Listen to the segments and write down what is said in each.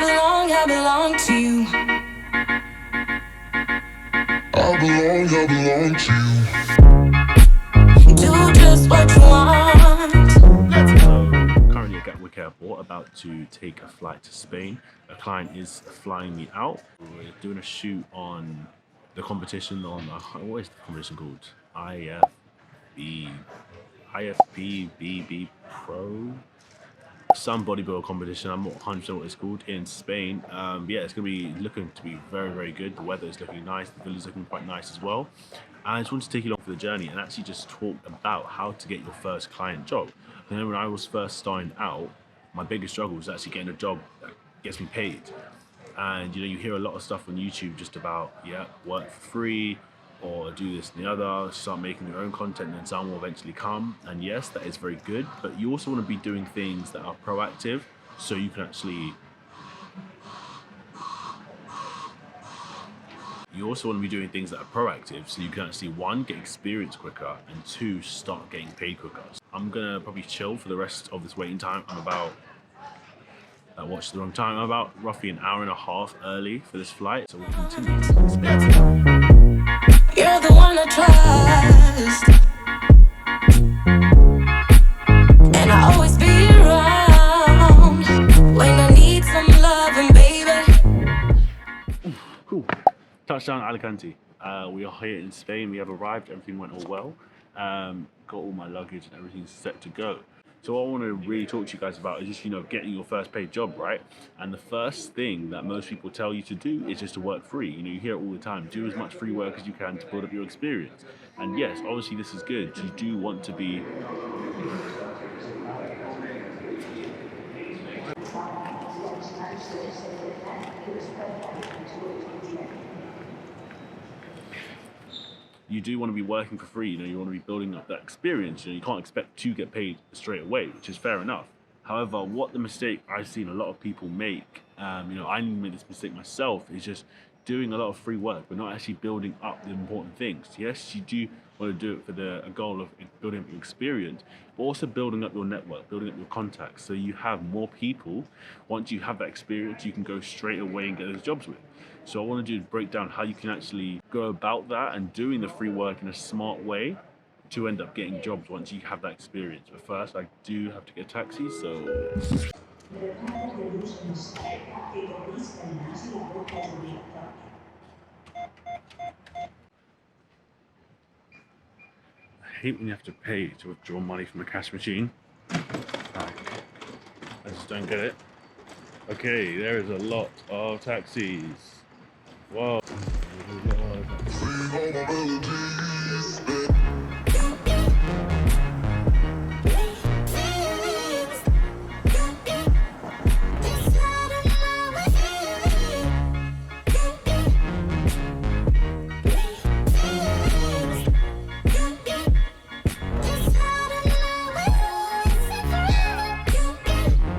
I belong to you. I belong to you. Do just what you want. Currently at Gatwick Airport, about to take a flight to Spain. A client is flying me out. We're doing a shoot on the competition on, what is the competition called? IFB, IFBBB Pro? Some bodybuilder competition. I'm not 100% what it's called in Spain. Yeah, it's going to be looking to be very, very good. The weather is looking nice. The villa's looking quite nice as well. And I just wanted to take you along for the journey and actually just talk about how to get your first client job. And then when I was first starting out, my biggest struggle was actually getting a job that gets me paid. And you hear a lot of stuff on YouTube just about, yeah, work for free or do this and the other, start making your own content, and then some will eventually come. And yes, that is very good, but you also want to be doing things that are proactive so you can actually one, get experience quicker, and two, start getting paid quicker. I'm gonna probably chill for the rest of this waiting time. I'm about watch the wrong time. I'm about roughly an hour and a half early for this flight, so we'll continue. You're the one I trust, and I always be around when I need some loving, baby. Cool. Touchdown Alicante. We are here in Spain. We have arrived. Everything went all well. Got all my luggage and everything's set to go. So what I want to really talk to you guys about is just, getting your first paid job, right? And the first thing that most people tell you to do is just to work free. You hear it all the time. Do as much free work as you can to build up your experience. And yes, obviously this is good. You do want to be... You do want to be working for free, you want to be building up that experience. You can't expect to get paid straight away, which is fair enough. However, what the mistake I've seen a lot of people make, I didn't make this mistake myself, is just doing a lot of free work, but not actually building up the important things. Yes, you do want to do it for a goal of building up your experience, but also building up your network, building up your contacts, so you have more people. Once you have that experience, you can go straight away and get those jobs with. So I want to do is break down how you can actually go about that and doing the free work in a smart way to end up getting jobs once you have that experience. But first, I do have to get a taxi, so... I hate when you have to pay to withdraw money from a cash machine. I just don't get it. Okay, there is a lot of taxis. Whoa.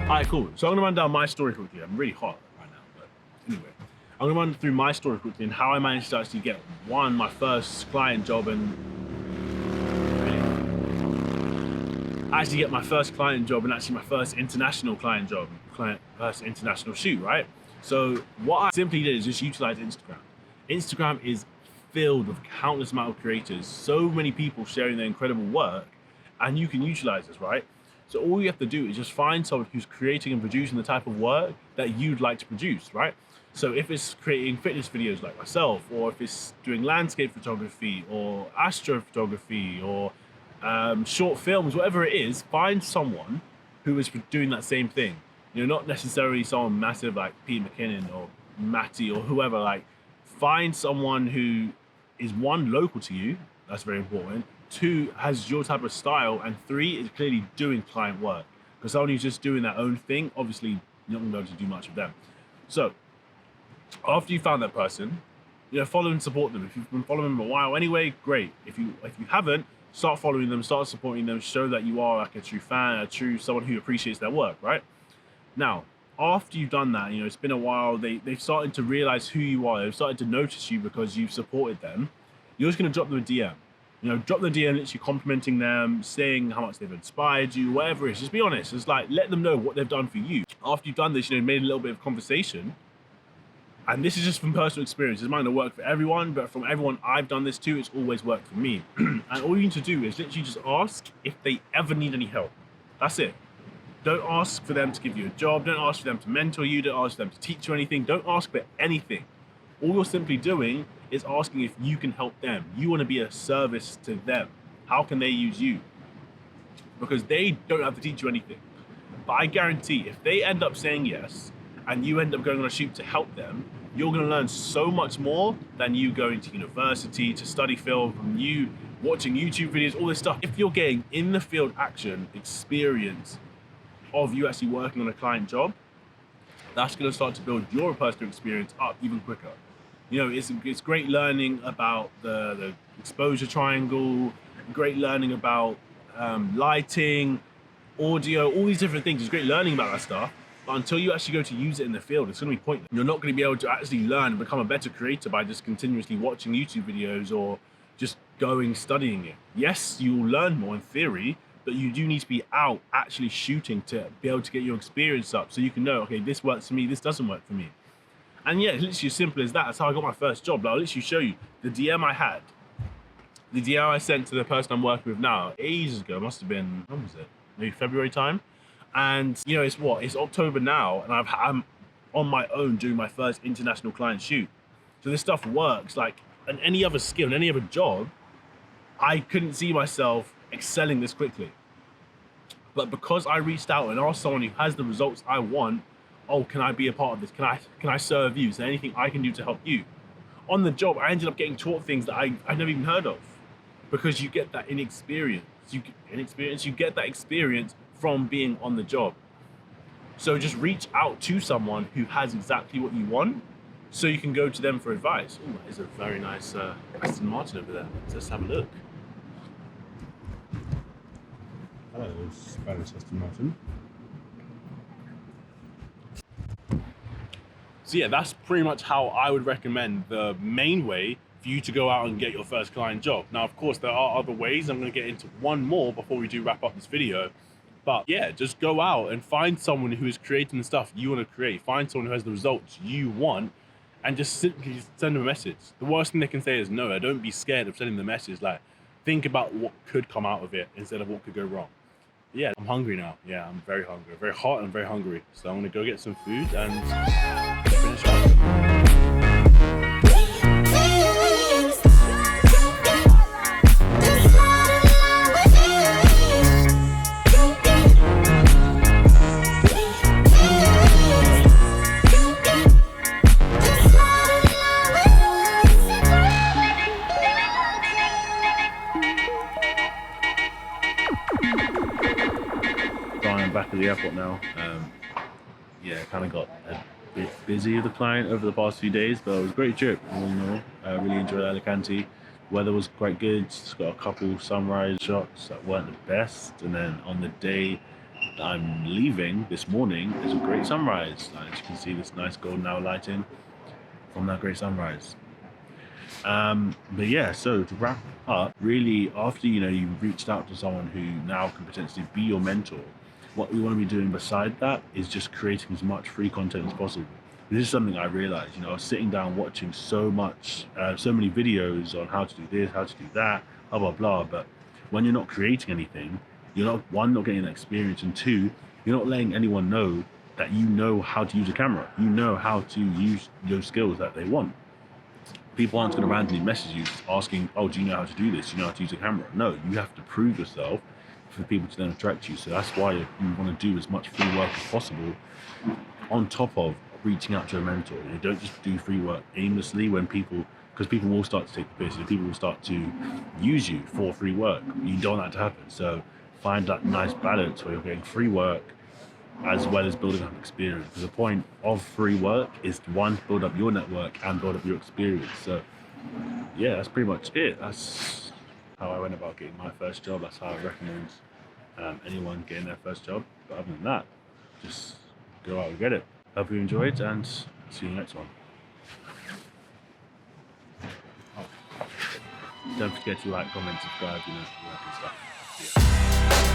Alright, cool. So I'm gonna run down my story quickly. I'm really hot right now, but anyway. I'm gonna run through my story quickly and how I managed to actually get my first client job and actually my first international client job, first international shoot, right? So what I simply did is just utilize Instagram. Instagram is filled with countless amount of creators, so many people sharing their incredible work, and you can utilize this, right? So all you have to do is just find someone who's creating and producing the type of work that you'd like to produce, right? So if it's creating fitness videos like myself, or if it's doing landscape photography or astrophotography or short films, whatever it is, find someone who is doing that same thing. Not necessarily someone massive like Pete McKinnon or Matty or whoever. Like, find someone who is, one, local to you. That's very important. Two, has your type of style, and three, is clearly doing client work. Because someone who's just doing their own thing, obviously you're not going to be able to do much with them. So after you found that person, follow and support them. If you've been following them a while anyway, great. If you haven't, start following them, start supporting them, show that you are like a true fan, someone who appreciates their work, right? Now, after you've done that, it's been a while, they've started to realize who you are, they've started to notice you because you've supported them. You're just going to drop them a DM. Drop the DM, literally complimenting them, saying how much they've inspired you, whatever it is. Just be honest. It's like, let them know what they've done for you. after you've done this, made a little bit of conversation. And this is just from personal experience. It might not work for everyone, but from everyone I've done this to, it's always worked for me. And all you need to do is literally just ask if they ever need any help. That's it. Don't ask for them to give you a job. Don't ask for them to mentor you. Don't ask for them to teach you anything. Don't ask for anything. All you're simply doing is asking if you can help them. You want to be a service to them. How can they use you? Because they don't have to teach you anything. But I guarantee if they end up saying yes, and you end up going on a shoot to help them, you're going to learn so much more than you going to university to study film, from you watching YouTube videos, all this stuff. If you're getting in the field action experience of you actually working on a client job, that's going to start to build your personal experience up even quicker. It's great learning about the exposure triangle, great learning about lighting, audio, all these different things. It's great learning about that stuff. But until you actually go to use it in the field, it's going to be pointless. You're not going to be able to actually learn and become a better creator by just continuously watching YouTube videos or just studying it. Yes, you'll learn more in theory, but you do need to be out actually shooting to be able to get your experience up so you can know, okay, this works for me, this doesn't work for me. And yeah, it's literally as simple as that. That's how I got my first job. I'll literally show you the DM I had. The DM I sent to the person I'm working with now, ages ago, must have been, when was it? Maybe February time. And it's October now, and I'm on my own doing my first international client shoot. So this stuff works. Like, in any other skill, in any other job, I couldn't see myself excelling this quickly. But because I reached out and asked someone who has the results I want, oh, can I be a part of this? Can I serve you? Is there anything I can do to help you? On the job, I ended up getting taught things that I never even heard of, because you get that inexperience. You get that experience from being on the job. So just reach out to someone who has exactly what you want, so you can go to them for advice. Oh, that is a very nice Aston Martin over there. Let's have a look. Hello, Spanish Aston Martin. So yeah, that's pretty much how I would recommend the main way for you to go out and get your first client job. Now, of course, there are other ways. I'm going to get into one more before we do wrap up this video. But yeah, just go out and find someone who is creating the stuff you want to create. Find someone who has the results you want, and just simply send them a message. The worst thing they can say is no. Don't be scared of sending the message. Like, think about what could come out of it instead of what could go wrong. Yeah, I'm hungry now. Yeah, I'm very hungry. Very hot and very hungry. So I'm going to go get some food and finish up. Back at the airport now. Yeah, kind of got a bit busy with the client over the past few days, but it was a great trip. All in all, I really enjoyed Alicante. Weather was quite good. Just got a couple sunrise shots that weren't the best, and then on the day that I'm leaving this morning, there's a great sunrise. As you can see, this nice golden hour lighting from that great sunrise. But yeah, so to wrap up, really, after you reached out to someone who now can potentially be your mentor, what we want to be doing beside that is just creating as much free content as possible. This is something I realized, I was sitting down watching so many videos on how to do this, how to do that, blah, blah, blah. But when you're not creating anything, you're not, one, not getting that experience, and two, you're not letting anyone know that you know how to use a camera. You know how to use those skills that they want. People aren't going to randomly message you asking, oh, do you know how to do this? Do you know how to use a camera? No, you have to prove yourself for people to then attract you. So that's why you want to do as much free work as possible on top of reaching out to a mentor. You don't just do free work aimlessly because people will start to take the piss, and people will start to use you for free work. You don't want that to happen. So find that nice balance where you're getting free work as well as building up experience. Because the point of free work is to, one, build up your network and build up your experience. So yeah, that's pretty much it. That's how I went about getting my first job. That's how I recommend anyone getting their first job. But other than that, just go out and get it. Hope you enjoyed, and see you next one. Don't forget to like, comment, subscribe, all that good stuff. See ya.